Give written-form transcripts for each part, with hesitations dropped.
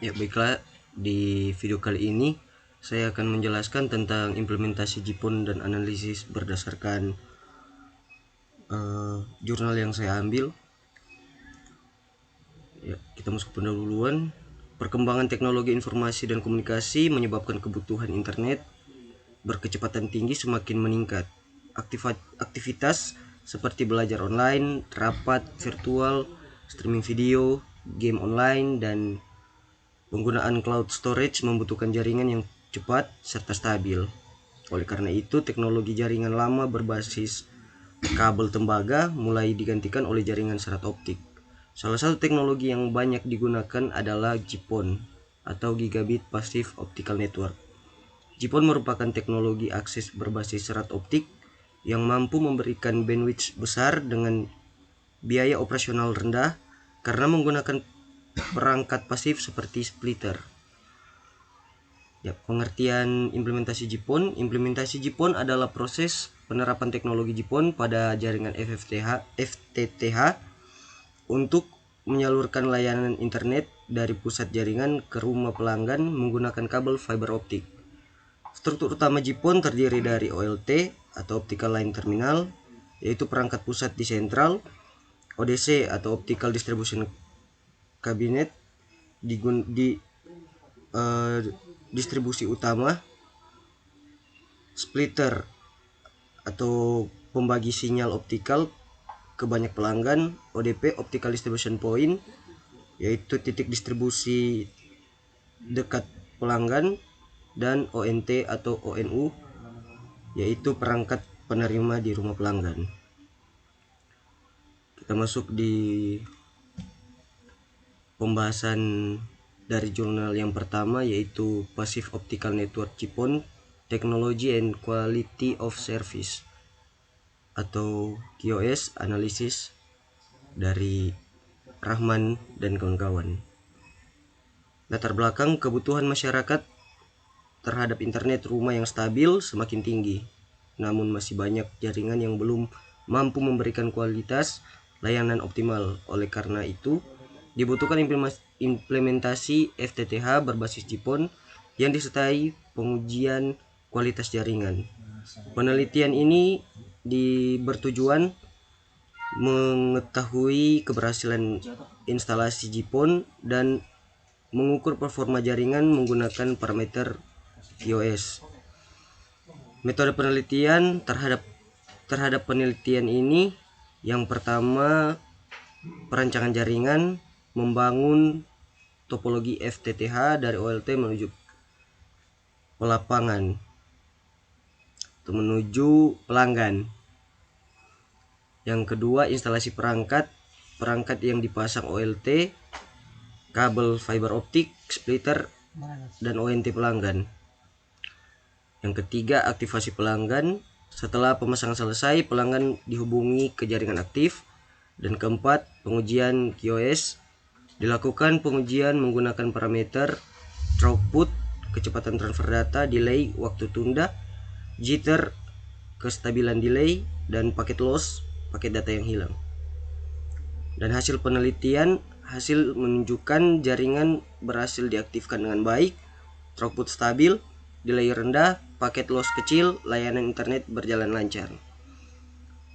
Ya baiklah, di video kali ini saya akan menjelaskan tentang implementasi Jipon dan analisis berdasarkan jurnal yang saya ambil. Ya, kita masuk ke pendahuluan. Perkembangan teknologi informasi dan komunikasi menyebabkan kebutuhan internet berkecepatan tinggi semakin meningkat. Aktivitas seperti belajar online, rapat virtual, streaming video, game online, dan penggunaan cloud storage membutuhkan jaringan yang cepat serta stabil. Oleh karena itu, teknologi jaringan lama berbasis kabel tembaga mulai digantikan oleh jaringan serat optik. Salah satu teknologi yang banyak digunakan adalah GPON atau Gigabit Passive Optical Network. GPON merupakan teknologi akses berbasis serat optik yang mampu memberikan bandwidth besar dengan biaya operasional rendah karena menggunakan perangkat pasif seperti splitter. Ya, pengertian implementasi GPON. Implementasi GPON adalah proses penerapan teknologi GPON pada jaringan FTTH untuk menyalurkan layanan internet dari pusat jaringan ke rumah pelanggan menggunakan kabel fiber optik. Struktur utama GPON terdiri dari OLT atau Optical Line Terminal, yaitu perangkat pusat di sentral, ODC atau Optical Distribution Cabinet distribusi utama, splitter atau pembagi sinyal optikal ke banyak pelanggan, ODP Optical Distribution Point, yaitu titik distribusi dekat pelanggan, dan ONT atau ONU, yaitu perangkat penerima di rumah pelanggan. Kita masuk di pembahasan dari jurnal yang pertama, yaitu Passive Optical Network GPON Technology and Quality of Service atau QoS analisis dari Rahman dan kawan-kawan. Latar belakang: kebutuhan masyarakat terhadap internet rumah yang stabil semakin tinggi, namun masih banyak jaringan yang belum mampu memberikan kualitas layanan optimal. Oleh karena itu, dibutuhkan implementasi FTTH berbasis GPON yang disertai pengujian kualitas jaringan. Penelitian ini bertujuan mengetahui keberhasilan instalasi GPON dan mengukur performa jaringan menggunakan parameter QoS. Metode penelitian terhadap penelitian ini, yang pertama, perancangan jaringan, membangun topologi FTTH dari OLT menuju pelapangan atau menuju pelanggan. Yang kedua, instalasi perangkat yang dipasang OLT, kabel fiber optik, splitter, dan ONT pelanggan. Yang ketiga, aktivasi pelanggan. Setelah pemasangan selesai, pelanggan dihubungi ke jaringan aktif. Dan keempat, pengujian QoS. Dilakukan pengujian menggunakan parameter throughput, kecepatan transfer data, delay, waktu tunda, jitter, kestabilan delay, dan paket loss, paket data yang hilang. Dan hasil penelitian menunjukkan jaringan berhasil diaktifkan dengan baik, throughput stabil, delay rendah, paket loss kecil, layanan internet berjalan lancar.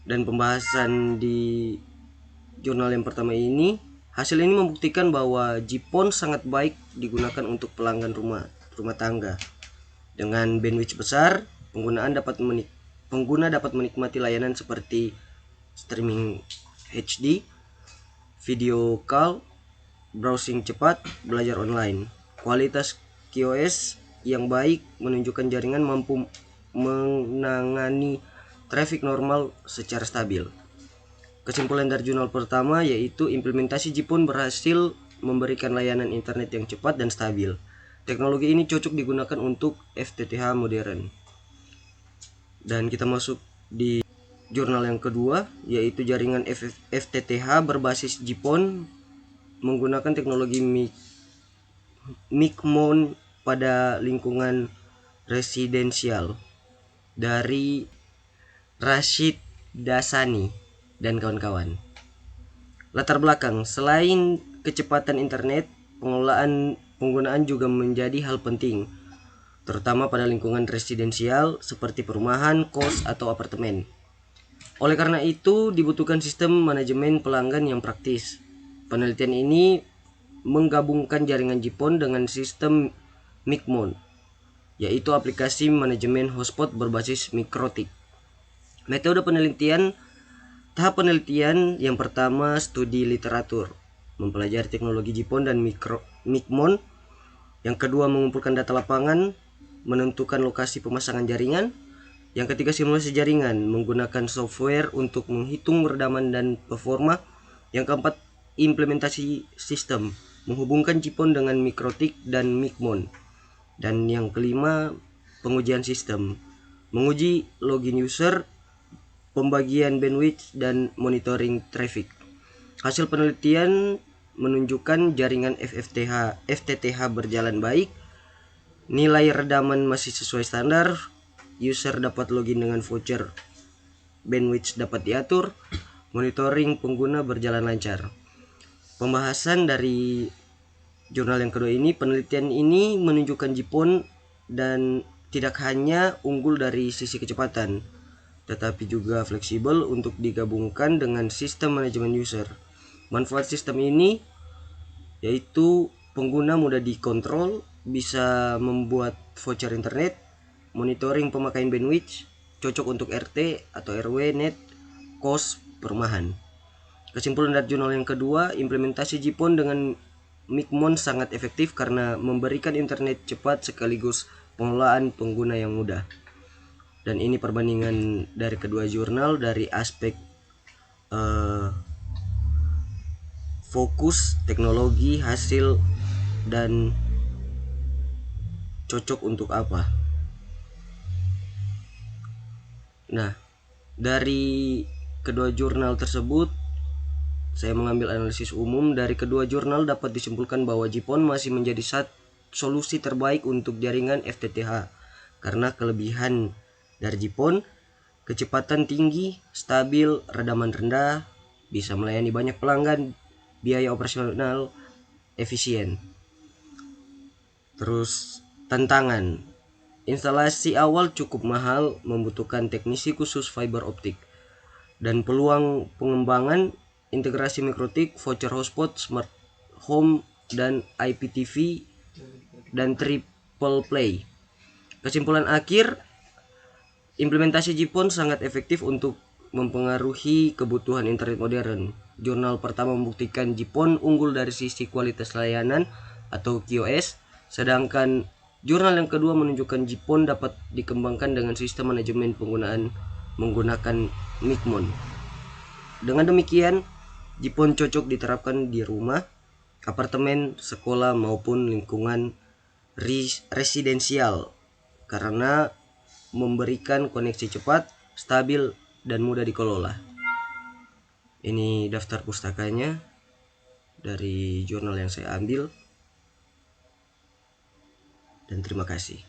Dan pembahasan di jurnal yang pertama ini, hasil ini membuktikan bahwa GPON sangat baik digunakan untuk pelanggan rumah tangga. Dengan bandwidth besar, pengguna dapat menikmati layanan seperti streaming HD, video call, browsing cepat, belajar online. Kualitas QoS yang baik menunjukkan jaringan mampu menangani traffic normal secara stabil. Kesimpulan dari jurnal pertama yaitu implementasi GPON berhasil memberikan layanan internet yang cepat dan stabil. Teknologi ini cocok digunakan untuk FTTH modern. Dan kita masuk di jurnal yang kedua, yaitu jaringan FTTH berbasis GPON menggunakan teknologi MIC-MON pada lingkungan residensial, dari Rashid Dasani dan kawan-kawan. Latar belakang: selain kecepatan internet, pengelolaan penggunaan juga menjadi hal penting, terutama pada lingkungan residensial seperti perumahan, kos, atau apartemen. Oleh karena itu, dibutuhkan sistem manajemen pelanggan yang praktis. Penelitian ini menggabungkan jaringan GPON dengan sistem Micmon, yaitu aplikasi manajemen hotspot berbasis mikrotik. Metode penelitian. Tahap penelitian yang pertama, studi literatur, mempelajari teknologi GPON dan Micmon. Yang kedua, mengumpulkan data lapangan, menentukan lokasi pemasangan jaringan. Yang ketiga, simulasi jaringan, menggunakan software untuk menghitung redaman dan performa. Yang keempat, implementasi sistem, menghubungkan GPON dengan mikrotik dan Micmon. Dan yang kelima, pengujian sistem, menguji login user, pembagian bandwidth, dan monitoring traffic. Hasil penelitian menunjukkan jaringan FTTH berjalan baik, nilai redaman masih sesuai standar, user dapat login dengan voucher, bandwidth dapat diatur, monitoring pengguna berjalan lancar. Pembahasan dari jurnal yang kedua ini, penelitian ini menunjukkan GPON dan tidak hanya unggul dari sisi kecepatan, tetapi juga fleksibel untuk digabungkan dengan sistem manajemen user. Manfaat sistem ini yaitu pengguna mudah dikontrol, bisa membuat voucher internet, monitoring pemakaian bandwidth, cocok untuk RT atau RW, net, kos, perumahan. Kesimpulan dari jurnal yang kedua, implementasi GPON dengan Micmon sangat efektif karena memberikan internet cepat sekaligus pengelolaan pengguna yang mudah. Dan ini perbandingan dari kedua jurnal dari aspek fokus, teknologi, hasil, dan cocok untuk apa. Nah, dari kedua jurnal tersebut saya mengambil analisis umum. Dari kedua jurnal dapat disimpulkan bahwa GPON masih menjadi solusi terbaik untuk jaringan FTTH karena kelebihan dari GPON, kecepatan tinggi, stabil, redaman rendah, bisa melayani banyak pelanggan, biaya operasional efisien. Terus tantangan, instalasi awal cukup mahal, membutuhkan teknisi khusus fiber optik. Dan peluang pengembangan, integrasi mikrotik, voucher hotspot, smart home, dan IPTV, dan triple play. Kesimpulan akhir, implementasi GPON sangat efektif untuk mempengaruhi kebutuhan internet modern. Jurnal pertama membuktikan GPON unggul dari sisi kualitas layanan atau QoS, sedangkan jurnal yang kedua menunjukkan GPON dapat dikembangkan dengan sistem manajemen penggunaan menggunakan Micmon. Dengan demikian, GPON cocok diterapkan di rumah, apartemen, sekolah maupun lingkungan residensial karena memberikan koneksi cepat, stabil, dan mudah dikelola. Ini daftar pustakanya dari jurnal yang saya ambil. Dan terima kasih.